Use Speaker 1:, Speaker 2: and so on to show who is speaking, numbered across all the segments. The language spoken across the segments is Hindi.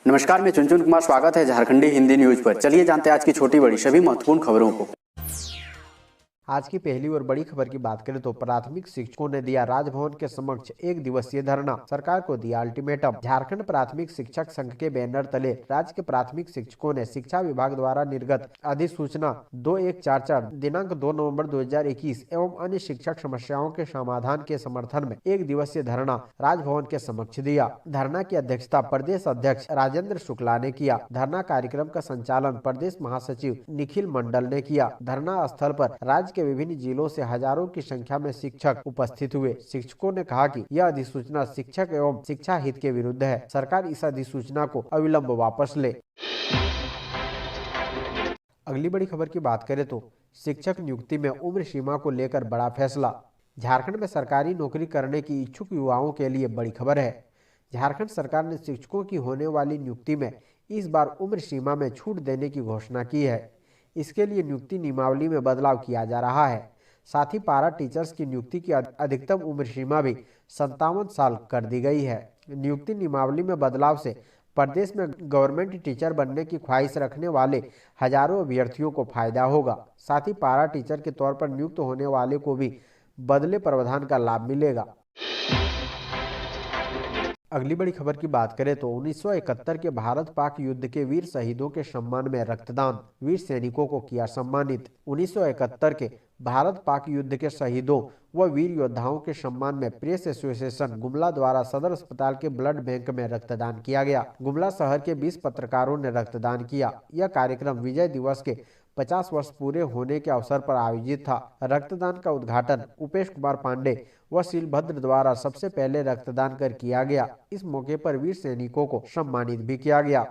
Speaker 1: नमस्कार, मैं चुनचुन कुमार। स्वागत है झारखंडी हिंदी न्यूज पर। चलिए जानते हैं आज की छोटी बड़ी सभी महत्वपूर्ण खबरों को।
Speaker 2: आज की पहली और बड़ी खबर की बात करें तो प्राथमिक शिक्षकों ने दिया राजभवन के समक्ष 1 दिवसीय धरना, सरकार को दिया अल्टीमेटम। झारखंड प्राथमिक शिक्षक संघ के बैनर तले राज्य के प्राथमिक शिक्षकों ने शिक्षा विभाग द्वारा निर्गत अधिसूचना 2144 दिनांक 2 नवंबर 2021 एवं अन्य शिक्षक समस्याओं के समाधान के समर्थन में 1 दिवसीय धरना राजभवन के समक्ष दिया। धरना की अध्यक्षता प्रदेश अध्यक्ष राजेंद्र शुक्ला ने किया। धरना कार्यक्रम का संचालन प्रदेश महासचिव निखिल मंडल ने किया। धरना स्थल पर राज्य के विभिन्न जिलों से हजारों की संख्या में शिक्षक उपस्थित हुए। शिक्षकों ने कहा कि यह अधिसूचना शिक्षक एवं शिक्षा हित के विरुद्ध है। सरकार इस अधिसूचना को अविलंब वापस ले। अगली बड़ी खबर की बात करें तो शिक्षक नियुक्ति में उम्र सीमा को लेकर बड़ा फैसला। झारखंड में सरकारी नौकरी करने की इच्छुक युवाओं के लिए बड़ी खबर है। झारखंड सरकार ने शिक्षकों की होने वाली नियुक्ति में इस बार उम्र सीमा में छूट देने की घोषणा की है। इसके लिए नियुक्ति नियमावली में बदलाव किया जा रहा है। साथ ही पारा टीचर्स की नियुक्ति की अधिकतम उम्र सीमा भी 57 साल कर दी गई है। नियुक्ति नियमावली में बदलाव से प्रदेश में गवर्नमेंट टीचर बनने की ख्वाहिश रखने वाले हजारों अभ्यर्थियों को फायदा होगा। साथ ही पारा टीचर के तौर पर नियुक्त होने वाले को भी बदले प्रावधान का लाभ मिलेगा। अगली बड़ी खबर की बात करें तो 1971 के भारत पाक युद्ध के वीर शहीदों के सम्मान में रक्तदान, वीर सैनिकों को किया सम्मानित। 1971 के भारत पाक युद्ध के शहीदों व वीर योद्धाओं के सम्मान में प्रेस एसोसिएशन गुमला द्वारा सदर अस्पताल के ब्लड बैंक में रक्तदान किया गया। गुमला शहर के 20 पत्रकारों ने रक्तदान किया। यह कार्यक्रम विजय दिवस के 50 वर्ष पूरे होने के अवसर पर आयोजित था। रक्तदान का उद्घाटन उपेश कुमार पांडे व शीलभद्र द्वारा सबसे पहले रक्तदान कर किया गया। इस मौके पर वीर सैनिकों को सम्मानित भी किया गया।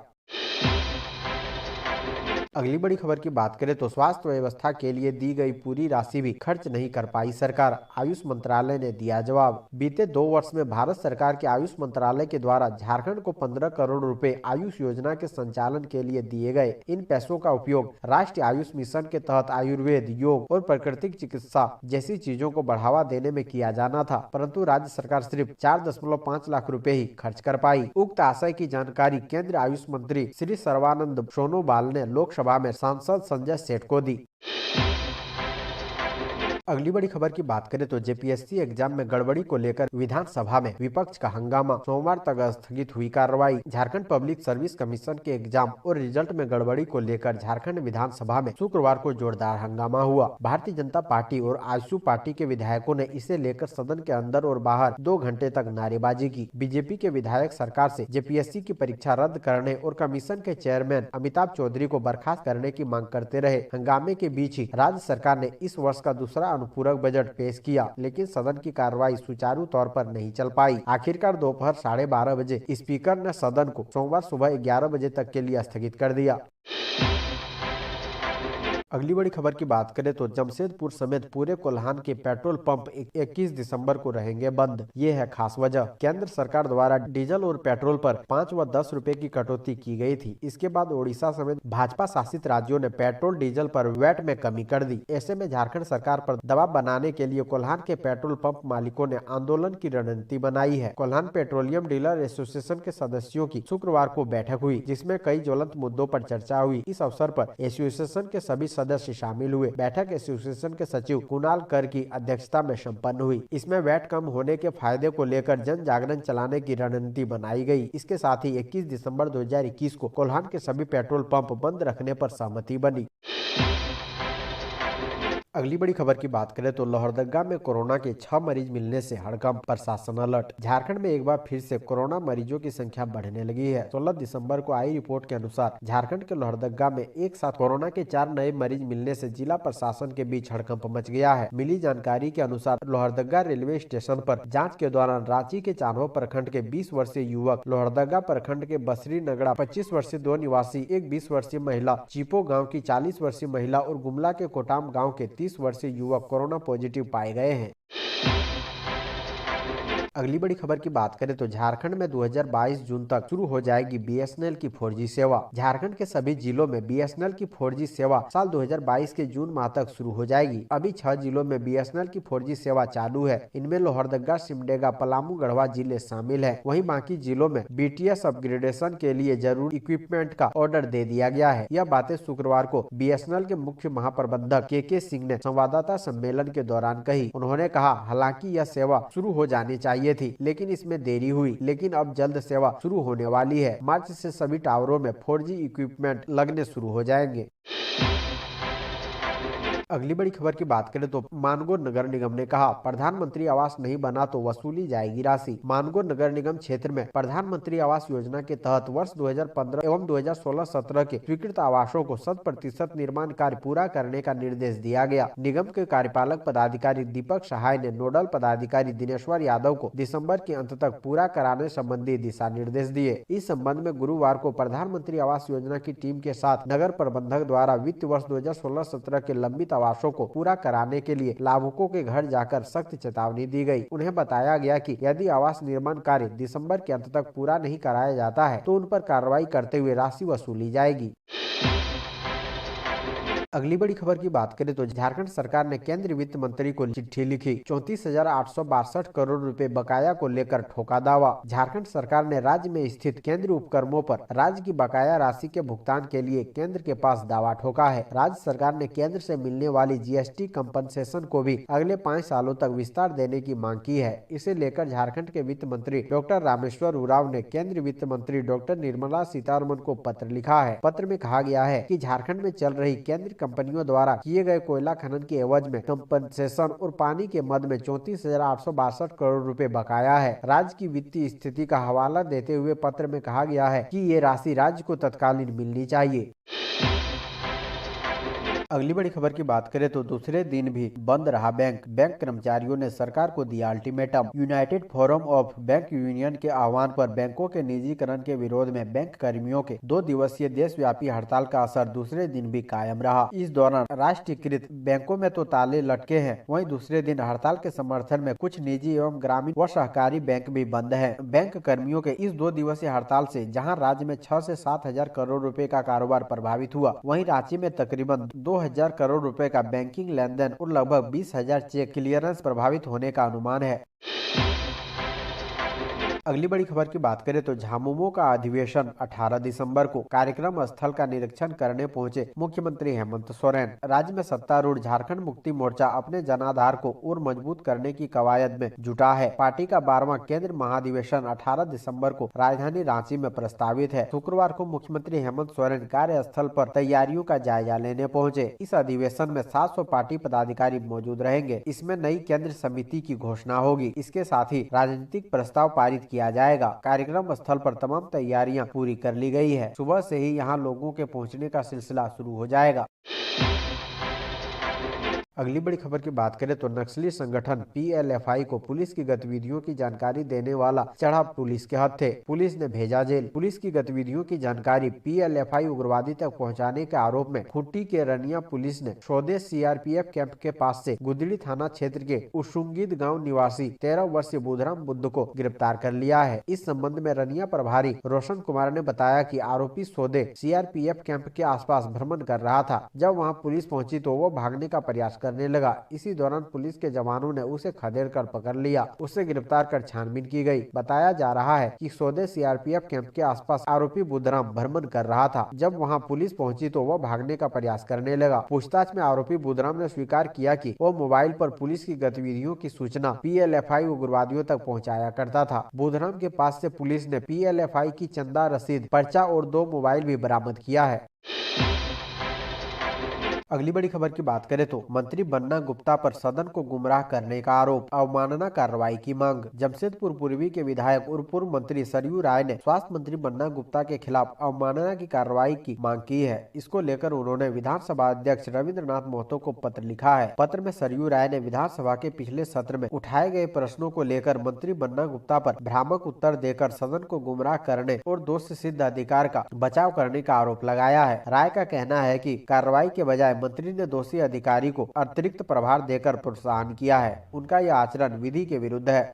Speaker 2: अगली बड़ी खबर की बात करें तो स्वास्थ्य व्यवस्था के लिए दी गई पूरी राशि भी खर्च नहीं कर पाई सरकार, आयुष मंत्रालय ने दिया जवाब। बीते 2 वर्ष में भारत सरकार के आयुष मंत्रालय के द्वारा झारखंड को 15 करोड़ रुपए आयुष योजना के संचालन के लिए दिए गए। इन पैसों का उपयोग राष्ट्रीय आयुष मिशन के तहत आयुर्वेद, योग और प्राकृतिक चिकित्सा जैसी चीजों को बढ़ावा देने में किया जाना था, परंतु राज्य सरकार सिर्फ 4.5 लाख रुपए ही खर्च कर पाई। उक्त आशय की जानकारी केंद्रीय आयुष मंत्री श्री सर्बानंद सोनोवाल ने लोकसभा में सांसद संजय सेठ को दी। अगली बड़ी खबर की बात करें तो जेपीएससी एग्जाम में गड़बड़ी को लेकर विधानसभा में विपक्ष का हंगामा, सोमवार तक स्थगित हुई कार्रवाई। झारखंड पब्लिक सर्विस कमीशन के एग्जाम और रिजल्ट में गड़बड़ी को लेकर झारखंड विधानसभा में शुक्रवार को जोरदार हंगामा हुआ। भारतीय जनता पार्टी और आजसू पार्टी के विधायकों ने इसे लेकर सदन के अंदर और बाहर 2 घंटे तक नारेबाजी की। बीजेपी के विधायक सरकार से जेपीएससी की परीक्षा रद्द करने और कमीशन के चेयरमैन अमिताभ चौधरी को बर्खास्त करने की मांग करते रहे। हंगामे के बीच ही राज्य सरकार ने इस वर्ष का दूसरा अनुपूरक बजट पेश किया, लेकिन सदन की कार्रवाई सुचारू तौर पर नहीं चल पाई। आखिरकार दोपहर 12:30 बजे स्पीकर ने सदन को सोमवार सुबह 11 बजे तक के लिए स्थगित कर दिया। अगली बड़ी खबर की बात करें तो जमशेदपुर समेत पूरे कोल्हान के पेट्रोल पंप 21 दिसंबर को रहेंगे बंद। ये है खास वजह। केंद्र सरकार द्वारा डीजल और पेट्रोल पर 5 व 10 रुपए की कटौती की गई थी। इसके बाद ओडिशा समेत भाजपा शासित राज्यों ने पेट्रोल डीजल पर वैट में कमी कर दी। ऐसे में झारखंड सरकार पर दबाव बनाने के लिए कोल्हान के पेट्रोल पंप मालिकों ने आंदोलन की रणनीति बनाई है। कोल्हान पेट्रोलियम डीलर एसोसिएशन के सदस्यों की शुक्रवार को बैठक हुई, जिसमें कई ज्वलंत मुद्दों पर चर्चा हुई। इस अवसर पर एसोसिएशन के सभी सदस्य शामिल हुए। बैठक एसोसिएशन के सचिव कुणाल कर की अध्यक्षता में संपन्न हुई। इसमें वैट कम होने के फायदे को लेकर जन जागरण चलाने की रणनीति बनाई गई। इसके साथ ही 21 दिसंबर 2021 को कोल्हान के सभी पेट्रोल पंप बंद रखने पर सहमति बनी। अगली बड़ी खबर की बात करें तो लोहरदगा में कोरोना के 6 मरीज मिलने से हड़कंप, प्रशासन अलर्ट। झारखंड में एक बार फिर से कोरोना मरीजों की संख्या बढ़ने लगी है। 16 दिसंबर को आई रिपोर्ट के अनुसार झारखंड के लोहरदगा में एक साथ कोरोना के 4 नए मरीज मिलने से जिला प्रशासन के बीच हड़कंप मच गया है। मिली जानकारी के अनुसार लोहरदगा रेलवे स्टेशन पर जाँच के दौरान रांची के चान्हो प्रखंड के 20 वर्षीय युवक, लोहरदगा प्रखंड के बसरी नगड़ा 25 वर्षीय 2 निवासी, एक 20 वर्षीय महिला, चीपो गाँव की 40 वर्षीय महिला और गुमला के कोटाम गाँव के 30 वर्षीय युवक कोरोना पॉजिटिव पाए गए हैं। अगली बड़ी खबर की बात करें तो झारखंड में 2022 जून तक शुरू हो जाएगी बीएसएनएल की 4G सेवा। झारखंड के सभी जिलों में बीएसएनएल की 4G सेवा साल 2022 के जून माह तक शुरू हो जाएगी। अभी 6 जिलों में बीएसएनएल की 4G सेवा चालू है। इनमें लोहरदगा, सिमडेगा, पलामू, गढ़वा जिले शामिल है। वहीं बाकी जिलों में बीटीएस अपग्रेडेशन के लिए जरूरी इक्विपमेंट का ऑर्डर दे दिया गया है। यह बातें शुक्रवार को बीएसएनएल के मुख्य महाप्रबंधक के सिंह ने संवाददाता सम्मेलन के दौरान कही। उन्होंने कहा, हालांकि यह सेवा शुरू हो जानी चाहिए थी, लेकिन इसमें देरी हुई, लेकिन अब जल्द सेवा शुरू होने वाली है। मार्च से सभी टावरों में 4G इक्विपमेंट लगने शुरू हो जाएंगे। अगली बड़ी खबर की बात करें तो मानगो नगर निगम ने कहा, प्रधानमंत्री आवास नहीं बना तो वसूली जाएगी राशि। मानगो नगर निगम क्षेत्र में प्रधानमंत्री आवास योजना के तहत वर्ष 2015 एवं 2016-17 के स्वीकृत आवासों को 100% निर्माण कार्य पूरा करने का निर्देश दिया गया। निगम के कार्यपालक पदाधिकारी दीपक सहाय ने नोडल पदाधिकारी दिनेश्वर यादव को दिसंबर के अंत तक पूरा कराने संबंधी दिशा निर्देश दिए। इस संबंध में गुरुवार को प्रधानमंत्री आवास योजना की टीम के साथ नगर प्रबंधक द्वारा वित्त वर्ष 2016-17 के लंबित आवासों को पूरा कराने के लिए लाभुकों के घर जाकर सख्त चेतावनी दी गई। उन्हें बताया गया कि यदि आवास निर्माण कार्य दिसंबर के अंत तक पूरा नहीं कराया जाता है तो उन पर कार्रवाई करते हुए राशि वसूली जाएगी। अगली बड़ी खबर की बात करें तो झारखंड सरकार ने केंद्रीय वित्त मंत्री को चिट्ठी लिखी। 34,862 करोड़ रुपए बकाया को लेकर ठोका दावा। झारखंड सरकार ने राज्य में स्थित केंद्रीय उपक्रमों पर राज्य की बकाया राशि के भुगतान के लिए केंद्र के पास दावा ठोका है। राज्य सरकार ने केंद्र से मिलने वाली जीएसटी कंपनसेशन को भी अगले 5 सालों तक विस्तार देने की मांग की है। इसे लेकर झारखंड के वित्त मंत्री डॉक्टर रामेश्वर उरांव ने केंद्रीय वित्त मंत्री डॉक्टर निर्मला सीतारमण को पत्र लिखा है। पत्र में कहा गया है कि झारखंड में चल रही केंद्रीय कंपनियों द्वारा किए गए कोयला खनन के एवज में कंपनसेशन और पानी के मद में 34,862 करोड़ रुपए बकाया है। राज्य की वित्तीय स्थिति का हवाला देते हुए पत्र में कहा गया है कि ये राशि राज्य को तत्कालीन मिलनी चाहिए। अगली बड़ी खबर की बात करें तो दूसरे दिन भी बंद रहा बैंक। बैंक कर्मचारियों ने सरकार को दिया ultimatum. United forum of bank union के आह्वान पर बैंकों के निजीकरण के विरोध में बैंक कर्मियों के 2 दिवसीय देशव्यापी हड़ताल का असर दूसरे दिन भी कायम रहा। इस दौरान राष्ट्रीयकृत बैंकों में तो ताले लटके हैं, वहीं दूसरे दिन हड़ताल के समर्थन में कुछ निजी एवं ग्रामीण व सहकारी बैंक भी बंद है। बैंक कर्मियों के इस 2 दिवसीय हड़ताल से जहाँ राज्य में 6 से 7 हजार करोड़ रुपए का कारोबार प्रभावित हुआ, वहीं रांची में तकरीबन 2,000 करोड़ रुपए का बैंकिंग लेन देन और लगभग 20,000 चेक क्लियरेंस प्रभावित होने का अनुमान है। अगली बड़ी खबर की बात करें तो झामुमो का अधिवेशन 18 दिसंबर को। कार्यक्रम स्थल का निरीक्षण करने पहुंचे मुख्यमंत्री हेमंत सोरेन। राज्य में सत्तारूढ़ झारखंड मुक्ति मोर्चा अपने जनाधार को और मजबूत करने की कवायद में जुटा है। पार्टी का 12वां केंद्र महाधिवेशन 18 दिसंबर को राजधानी रांची में प्रस्तावित है। शुक्रवार को मुख्यमंत्री हेमंत सोरेन कार्यस्थल पर तैयारियों का जायजा लेने पहुंचे। इस अधिवेशन में 700 पार्टी पदाधिकारी मौजूद रहेंगे। इसमें नई केंद्र समिति की घोषणा होगी। इसके साथ ही राजनीतिक प्रस्ताव पारित किया जाएगा। कार्यक्रम स्थल पर तमाम तैयारियां पूरी कर ली गई है। सुबह से ही यहां लोगों के पहुंचने का सिलसिला शुरू हो जाएगा। अगली बड़ी खबर की बात करें तो नक्सली संगठन पीएलएफआई को पुलिस की गतिविधियों की जानकारी देने वाला चढ़ा पुलिस के हत्थे। पुलिस ने भेजा जेल। पुलिस की गतिविधियों की जानकारी पीएलएफआई उग्रवादी तक पहुंचाने के आरोप में खूंटी के रनिया पुलिस ने स्वदेश सीआरपीएफ कैंप के पास से गुदड़ी थाना क्षेत्र के उशुंगीद गाँव निवासी 13 वर्षीय बुधराम बुद्ध को गिरफ्तार कर लिया है। इस संबंध में रनिया प्रभारी रोशन कुमार ने बताया कि आरोपी सोदे सीआरपीएफ कैंप के आसपास भ्रमण कर रहा था। जब वहां पुलिस पहुंची तो वो भागने का प्रयास करने लगा। इसी दौरान पुलिस के जवानों ने उसे खदेड़ कर पकड़ लिया। उसे गिरफ्तार कर छानबीन की गई। बताया जा रहा है कि सोदे सीआरपीएफ कैंप के आसपास आरोपी बुधराम भ्रमण कर रहा था। जब वहां पुलिस पहुंची तो वह भागने का प्रयास करने लगा। पूछताछ में आरोपी बुधराम ने स्वीकार किया कि वो मोबाइल पर पुलिस की गतिविधियों की सूचना पीएलएफआई उग्रवादियों तक पहुँचाया करता था। बुधराम के पास से पुलिस ने पीएलएफआई की चंदा रसीद, पर्चा और 2 मोबाइल भी बरामद किया है। अगली बड़ी खबर की बात करें तो मंत्री बन्ना गुप्ता पर सदन को गुमराह करने का आरोप, अवमानना कार्रवाई की मांग। जमशेदपुर पूर्वी के विधायक और पूर्व मंत्री सरयू राय ने स्वास्थ्य मंत्री बन्ना गुप्ता के खिलाफ अवमानना की कार्रवाई की मांग की है। इसको लेकर उन्होंने विधानसभा अध्यक्ष रविंद्रनाथ महतो को पत्र लिखा है। पत्र में सरयू राय ने विधानसभा के पिछले सत्र में उठाए गए प्रश्नों को लेकर मंत्री बन्ना गुप्ता पर भ्रामक उत्तर देकर सदन को गुमराह करने और दोष सिद्ध अधिकार का बचाव करने का आरोप लगाया है। राय का कहना है कि कार्रवाई के बजाय मंत्री ने दोषी अधिकारी को अतिरिक्त प्रभार देकर प्रोत्साहन किया है। उनका यह आचरण विधि के विरुद्ध है।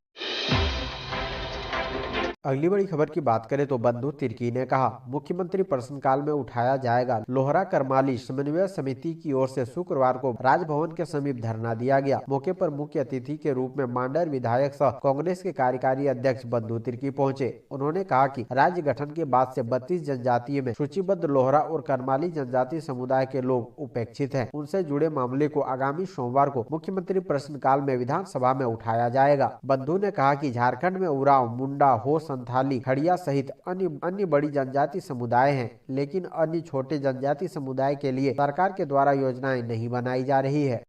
Speaker 2: अगली बड़ी खबर की बात करें तो बंधु तिर्की ने कहा, मुख्यमंत्री प्रश्नकाल में उठाया जाएगा। लोहरा करमाली समन्वय समिति की ओर से शुक्रवार को राजभवन के समीप धरना दिया गया। मौके पर मुख्य अतिथि के रूप में मांडर विधायक सह कांग्रेस के कार्यकारी अध्यक्ष बंधु तिर्की पहुंचे। उन्होंने कहा कि राज्य गठन के बाद से 32 जनजातीय में सूचीबद्ध लोहरा और करमाली जनजातीय समुदाय के लोग उपेक्षित हैं। उनसे जुड़े मामले को आगामी सोमवार को मुख्यमंत्री प्रश्नकाल में विधानसभा में उठाया जाएगा। बंधु ने कहा कि झारखंड में उरांव, मुंडा, हो, संथाली, खड़िया सहित अन्य बड़ी जनजाति समुदाय हैं, लेकिन अन्य छोटे जनजाति समुदाय के लिए सरकार के द्वारा योजनाएं नहीं बनाई जा रही है।